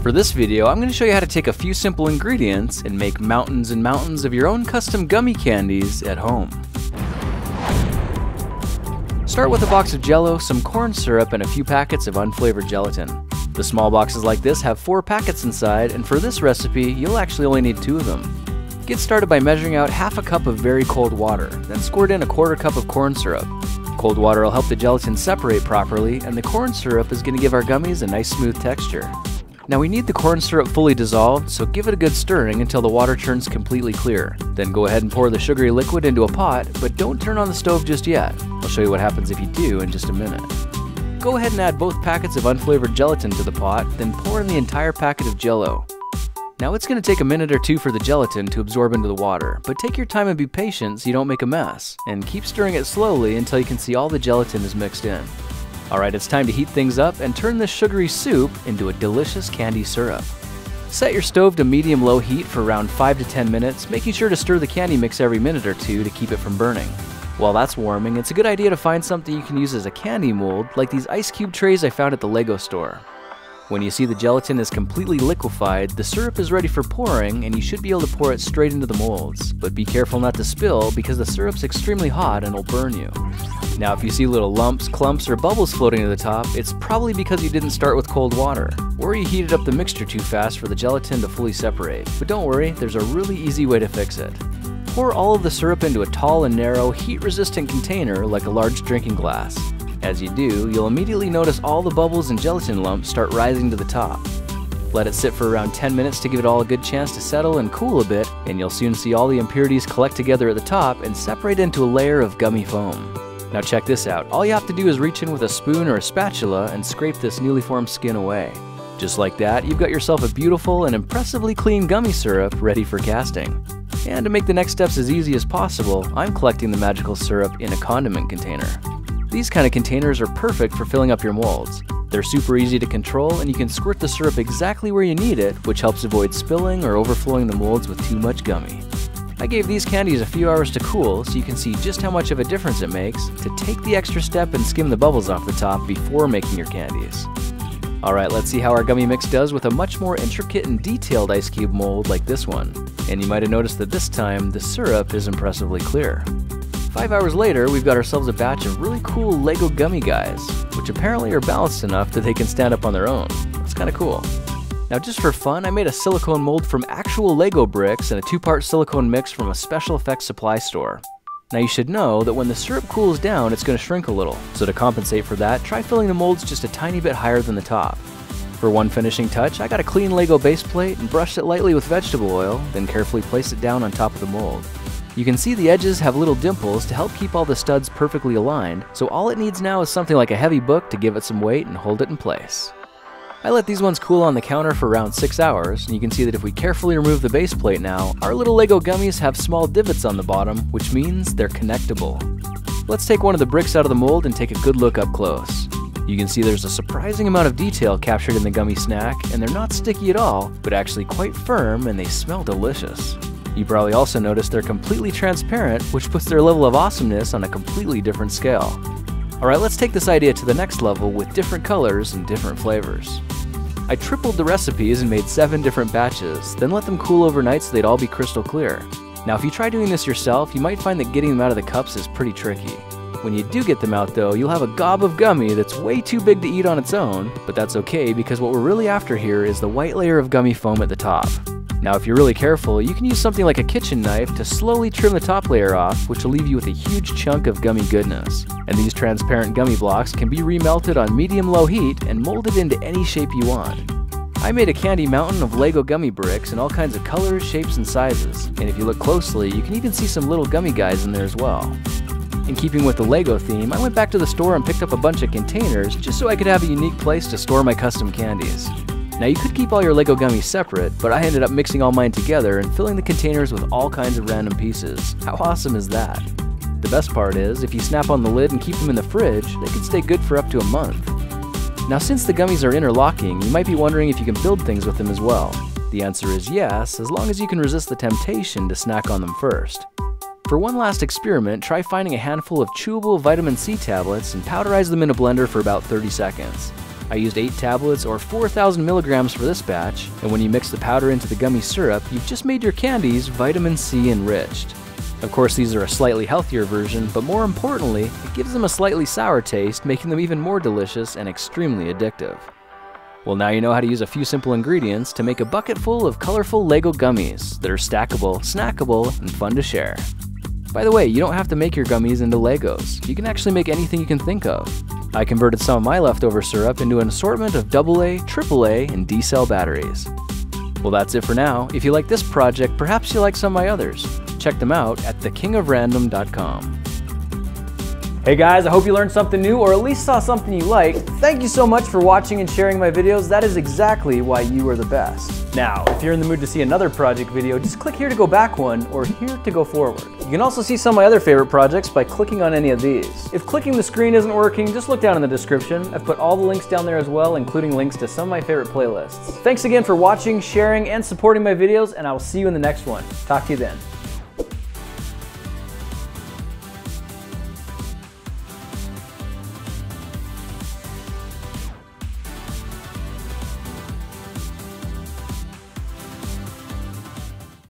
For this video, I'm going to show you how to take a few simple ingredients and make mountains and mountains of your own custom gummy candies at home. Start with a box of Jell-O, some corn syrup, and a few packets of unflavored gelatin. The small boxes like this have 4 packets inside, and for this recipe, you'll actually only need 2 of them. Get started by measuring out half a cup of very cold water, then squirt in a 1/4 cup of corn syrup. Cold water will help the gelatin separate properly, and the corn syrup is going to give our gummies a nice smooth texture. Now we need the corn syrup fully dissolved, so give it a good stirring until the water turns completely clear. Then go ahead and pour the sugary liquid into a pot, but don't turn on the stove just yet. I'll show you what happens if you do in just a minute. Go ahead and add both packets of unflavored gelatin to the pot, then pour in the entire packet of Jell-O. Now it's going to take a minute or 2 for the gelatin to absorb into the water, but take your time and be patient so you don't make a mess, and keep stirring it slowly until you can see all the gelatin is mixed in. Alright, it's time to heat things up and turn this sugary soup into a delicious candy syrup. Set your stove to medium-low heat for around 5 to 10 minutes, making sure to stir the candy mix every minute or 2 to keep it from burning. While that's warming, it's a good idea to find something you can use as a candy mold, like these ice cube trays I found at the Lego store. When you see the gelatin is completely liquefied, the syrup is ready for pouring, and you should be able to pour it straight into the molds. But be careful not to spill, because the syrup's extremely hot and will burn you. Now if you see little lumps, clumps, or bubbles floating to the top, it's probably because you didn't start with cold water, or you heated up the mixture too fast for the gelatin to fully separate. But don't worry, there's a really easy way to fix it. Pour all of the syrup into a tall and narrow, heat-resistant container like a large drinking glass. As you do, you'll immediately notice all the bubbles and gelatin lumps start rising to the top. Let it sit for around 10 minutes to give it all a good chance to settle and cool a bit, and you'll soon see all the impurities collect together at the top and separate into a layer of gummy foam. Now check this out, all you have to do is reach in with a spoon or a spatula and scrape this newly formed skin away. Just like that, you've got yourself a beautiful and impressively clean gummy syrup ready for casting. And to make the next steps as easy as possible, I'm collecting the magical syrup in a condiment container. These kind of containers are perfect for filling up your molds. They're super easy to control, and you can squirt the syrup exactly where you need it, which helps avoid spilling or overflowing the molds with too much gummy. I gave these candies a few hours to cool so you can see just how much of a difference it makes to take the extra step and skim the bubbles off the top before making your candies. Alright, let's see how our gummy mix does with a much more intricate and detailed ice cube mold like this one. And you might have noticed that this time, the syrup is impressively clear. 5 hours later, we've got ourselves a batch of really cool Lego gummy guys, which apparently are balanced enough that they can stand up on their own. It's kinda cool. Now just for fun, I made a silicone mold from actual Lego bricks and a 2-part silicone mix from a special effects supply store. Now you should know that when the syrup cools down, it's going to shrink a little, so to compensate for that, try filling the molds just a tiny bit higher than the top. For one finishing touch, I got a clean Lego base plate and brushed it lightly with vegetable oil, then carefully placed it down on top of the mold. You can see the edges have little dimples to help keep all the studs perfectly aligned, so all it needs now is something like a heavy book to give it some weight and hold it in place. I let these ones cool on the counter for around 6 hours, and you can see that if we carefully remove the base plate now, our little Lego gummies have small divots on the bottom, which means they're connectable. Let's take one of the bricks out of the mold and take a good look up close. You can see there's a surprising amount of detail captured in the gummy snack, and they're not sticky at all, but actually quite firm, and they smell delicious. You probably also noticed they're completely transparent, which puts their level of awesomeness on a completely different scale. Alright, let's take this idea to the next level with different colors and different flavors. I tripled the recipes and made 7 different batches, then let them cool overnight so they'd all be crystal clear. Now if you try doing this yourself, you might find that getting them out of the cups is pretty tricky. When you do get them out though, you'll have a gob of gummy that's way too big to eat on its own, but that's okay because what we're really after here is the white layer of gummy foam at the top. Now if you're really careful, you can use something like a kitchen knife to slowly trim the top layer off, which will leave you with a huge chunk of gummy goodness. And these transparent gummy blocks can be remelted on medium-low heat and molded into any shape you want. I made a candy mountain of Lego gummy bricks in all kinds of colors, shapes, and sizes, and if you look closely, you can even see some little gummy guys in there as well. In keeping with the Lego theme, I went back to the store and picked up a bunch of containers just so I could have a unique place to store my custom candies. Now you could keep all your Lego gummies separate, but I ended up mixing all mine together and filling the containers with all kinds of random pieces. How awesome is that? The best part is, if you snap on the lid and keep them in the fridge, they can stay good for up to a month. Now since the gummies are interlocking, you might be wondering if you can build things with them as well. The answer is yes, as long as you can resist the temptation to snack on them first. For one last experiment, try finding a handful of chewable vitamin C tablets and powderize them in a blender for about 30 seconds. I used 8 tablets or 4,000 milligrams for this batch, and when you mix the powder into the gummy syrup, you've just made your candies vitamin C enriched. Of course, these are a slightly healthier version, but more importantly, it gives them a slightly sour taste, making them even more delicious and extremely addictive. Well, now you know how to use a few simple ingredients to make a bucket full of colorful Lego gummies that are stackable, snackable, and fun to share. By the way, you don't have to make your gummies into Legos. You can actually make anything you can think of. I converted some of my leftover syrup into an assortment of AA, AAA, and D-cell batteries. Well, that's it for now. If you like this project, perhaps you'll like some of my others. Check them out at thekingofrandom.com. Hey guys, I hope you learned something new or at least saw something you liked. Thank you so much for watching and sharing my videos. That is exactly why you are the best. Now, if you're in the mood to see another project video, just click here to go back one or here to go forward. You can also see some of my other favorite projects by clicking on any of these. If clicking the screen isn't working, just look down in the description. I've put all the links down there as well, including links to some of my favorite playlists. Thanks again for watching, sharing, and supporting my videos, and I will see you in the next one. Talk to you then.